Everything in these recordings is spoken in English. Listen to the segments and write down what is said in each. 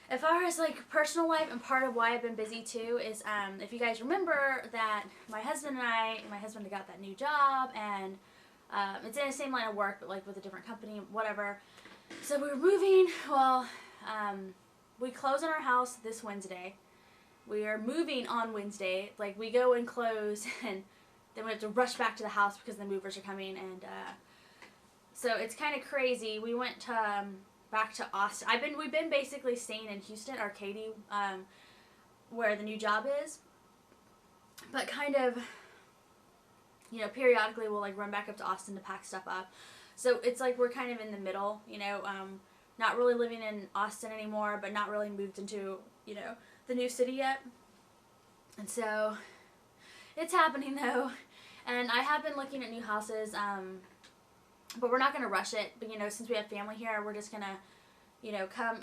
As far as like personal life, and part of why I've been busy too is if you guys remember that my husband got that new job, and it's in the same line of work but like with a different company, whatever. So we were moving. Well, we close on our house this Wednesday. We are moving on Wednesday. Like we go and close, and then we have to rush back to the house because the movers are coming, and so it's kind of crazy. We went to, back to Austin. We've been basically staying in Houston, Arcady, where the new job is, but kind of, periodically we'll like run back up to Austin to pack stuff up. So it's like we're kind of in the middle, not really living in Austin anymore, but not really moved into, the new city yet. And so it's happening though. And I have been looking at new houses, but we're not going to rush it. But, since we have family here, we're just going to, come,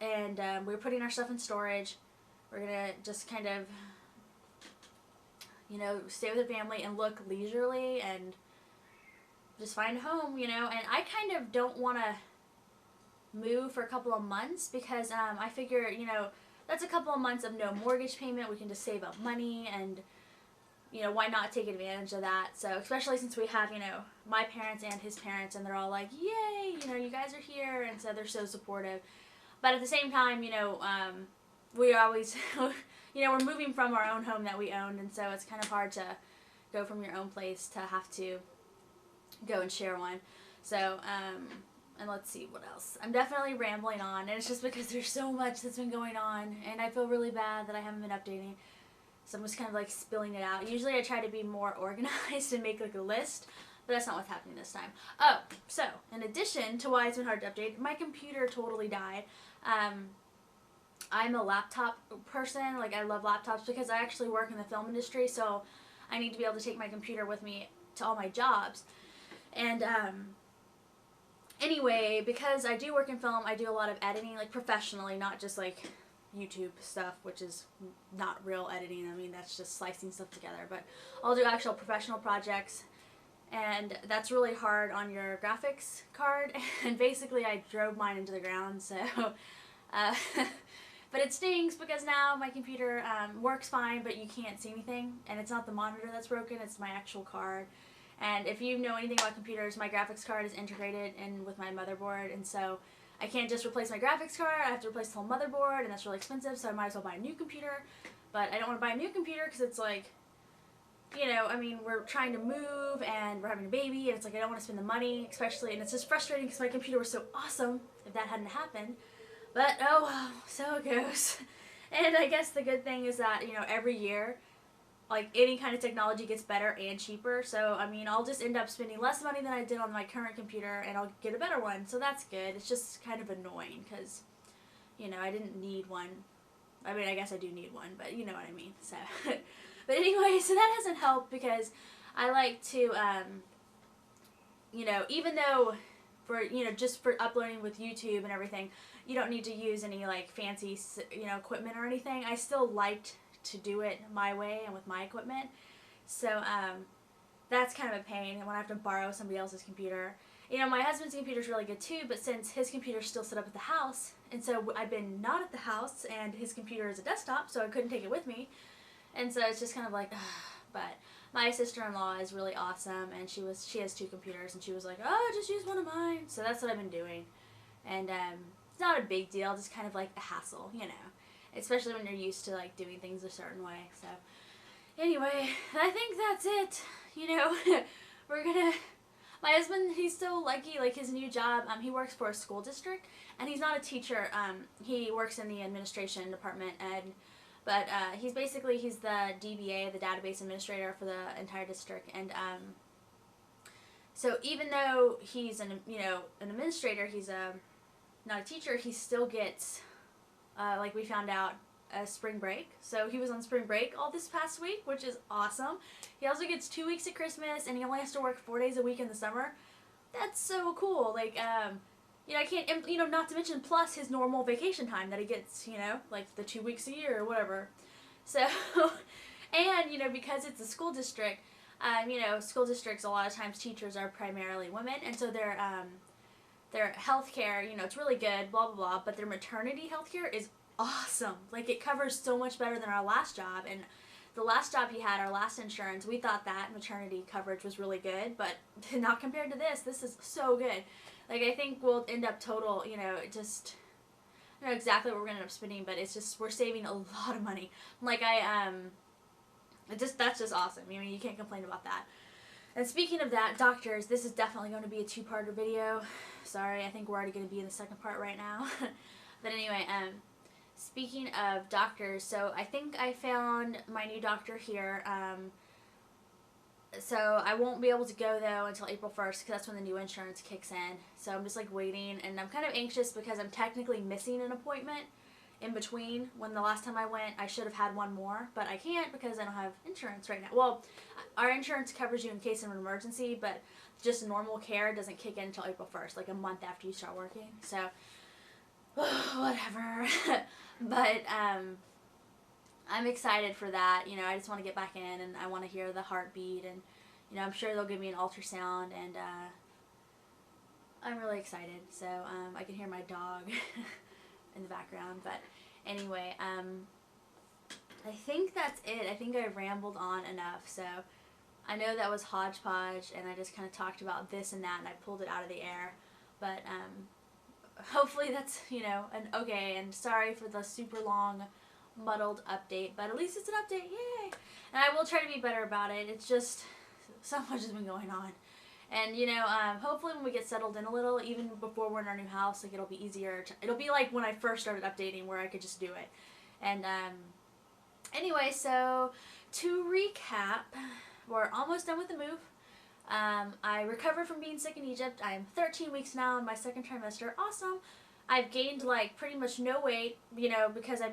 and we're putting our stuff in storage. We're going to just kind of, stay with the family and look leisurely and just find a home, and I kind of don't want to move for a couple of months because I figure, that's a couple of months of no mortgage payment. We can just save up money, and why not take advantage of that? So especially since we have, my parents and his parents, and they're all like, yay, you guys are here, and so they're so supportive. But at the same time, we always, we're moving from our own home that we owned, and so it's kind of hard to go from your own place to have to go and share one. So, and let's see what else. I'm definitely rambling on, and it's just because there's so much that's been going on, and I feel really bad that I haven't been updating. So I'm just kind of like spilling it out. Usually I try to be more organized and make like a list, but that's not what's happening this time. Oh, so in addition to why it's been hard to update, my computer totally died. I'm a laptop person. Like I love laptops because I actually work in the film industry, so I need to be able to take my computer with me to all my jobs. And anyway, because I do work in film, I do a lot of editing, like professionally, not just like YouTube stuff, which is not real editing. I mean, that's just slicing stuff together. But I'll do actual professional projects, and that's really hard on your graphics card. And basically, I drove mine into the ground, so. But it stings because now my computer works fine, but you can't see anything, and it's not the monitor that's broken, it's my actual card. And if you know anything about computers, my graphics card is integrated in with my motherboard, and so I can't just replace my graphics card, I have to replace the whole motherboard, and that's really expensive, so I might as well buy a new computer. But I don't want to buy a new computer because it's like, I mean, we're trying to move, and we're having a baby, and it's like I don't want to spend the money, especially, and it's just frustrating because my computer was so awesome if that hadn't happened. But, oh well, so it goes. And I guess the good thing is that, every year, like, any kind of technology gets better and cheaper. So, I mean, I'll just end up spending less money than I did on my current computer, and I'll get a better one. So that's good. It's just kind of annoying because, I didn't need one. I mean, I guess I do need one, but you know what I mean. So, but anyway, so that hasn't helped because I like to, even though for, just for uploading with YouTube and everything, you don't need to use any like fancy, equipment or anything. I still liked to do it my way and with my equipment. So that's kind of a pain when I have to borrow somebody else's computer. My husband's computer's really good too, but since his computer's still set up at the house, and so I've been not at the house, and his computer is a desktop, so I couldn't take it with me. And so it's just kind of like, but my sister-in-law is really awesome, and she has two computers, and she was like, oh, just use one of mine. So that's what I've been doing. And it's not a big deal, just kind of like a hassle, especially when you're used to like doing things a certain way. So anyway, I think that's it. We're gonna. My husband, he's so lucky. Like his new job, he works for a school district, and he's not a teacher. He works in the administration department, but he's the DBA, the database administrator for the entire district, and so even though he's an administrator, he's not a teacher. He still gets, like we found out, a spring break. So he was on spring break all this past week, which is awesome. He also gets 2 weeks at Christmas, and he only has to work 4 days a week in the summer. That's so cool. Like, I can't, not to mention plus his normal vacation time that he gets, like the 2 weeks a year or whatever. So, and, because it's a school district, school districts, a lot of times teachers are primarily women, and so their health care, it's really good, blah, blah, blah, but their maternity health care is awesome. Like, it covers so much better than our last job. And the last job he had, our last insurance, we thought that maternity coverage was really good, but not compared to this. This is so good. Like, I think we'll end up total, you know, just, I don't know exactly what we're going to end up spending, but it's just, we're saving a lot of money. Like, that's just awesome. I mean, you can't complain about that. And speaking of that, doctors, this is definitely going to be a two-parter video. Sorry, I think we're already going to be in the second part right now. But anyway, speaking of doctors, so I think I found my new doctor here. So I won't be able to go, though, until April 1st, because that's when the new insurance kicks in. So I'm just, like, waiting, and I'm kind of anxious because I'm technically missing an appointment in between. When the last time I went, I should have had one more, but I can't because I don't have insurance right now. Well, our insurance covers you in case of an emergency, but just normal care doesn't kick in until April 1st, like a month after you start working. So, whatever. But, I'm excited for that. You know, I just want to get back in, and I want to hear the heartbeat, and, you know, I'm sure they'll give me an ultrasound, and, I'm really excited. So, I can hear my dog in the background. But anyway, I think that's it. I think I rambled on enough. So I know that was hodgepodge, and I just kind of talked about this and that, and I pulled it out of the air. But hopefully that's, you know, okay. And sorry for the super long, muddled update, but at least it's an update. Yay! And I will try to be better about it. It's just so much has been going on. And, you know, hopefully when we get settled in a little, even before we're in our new house, like, it'll be easier. It'll be like when I first started updating, where I could just do it. And, anyway, so to recap, we're almost done with the move. I recovered from being sick in Egypt. I'm 13 weeks now in my second trimester. Awesome. I've gained, like, pretty much no weight, you know, because I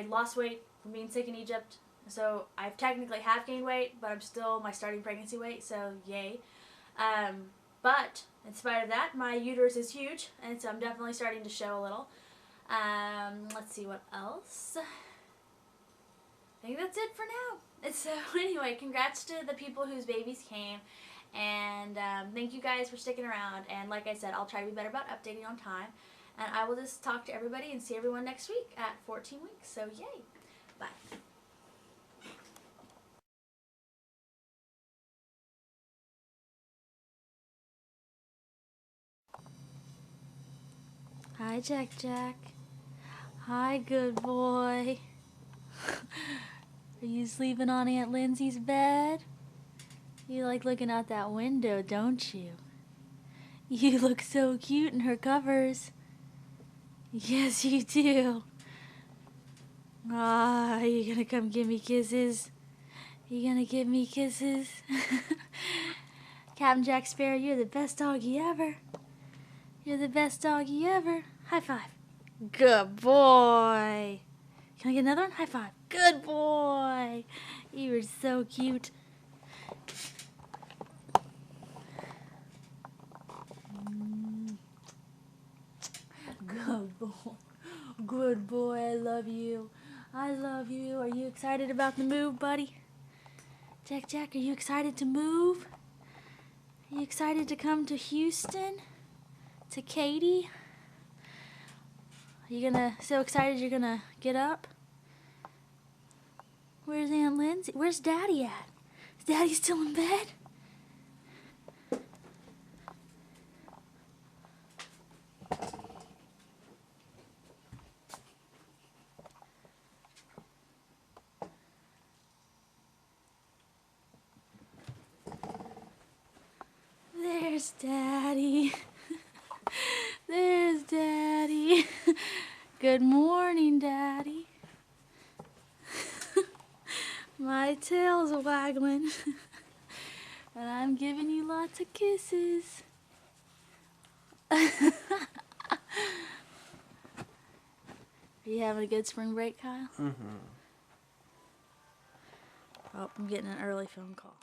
lost weight from being sick in Egypt. So I've technically half gained weight, but I'm still my starting pregnancy weight, so yay. But in spite of that, my uterus is huge, and so I'm definitely starting to show a little. Let's see what else. I think that's it for now. And so anyway, congrats to the people whose babies came, and thank you guys for sticking around. And like I said, I'll try to be better about updating on time, and I will just talk to everybody and see everyone next week at 14 weeks. So yay. Bye. Hi, Jack Jack. Hi, good boy. Are you sleeping on Aunt Lindsay's bed? You like looking out that window, don't you? You look so cute in her covers. Yes, you do. Ah, are you gonna come give me kisses? You gonna give me kisses? Captain Jack Sparrow, you're the best doggy ever. You're the best doggy ever. High five. Good boy. Can I get another one? High five. Good boy. You were so cute. Good boy. Good boy. I love you. I love you. Are you excited about the move, buddy? Jack Jack, are you excited to move? Are you excited to come to Houston? To Katy? Are you so excited you're gonna get up? Where's Aunt Lindsay? Where's Daddy at? Is Daddy still in bed? There's Daddy. There's Daddy. Good morning, Daddy. My tail's waggling. And I'm giving you lots of kisses. Are you having a good spring break, Kyle? Mm-hmm. Oh, I'm getting an early phone call.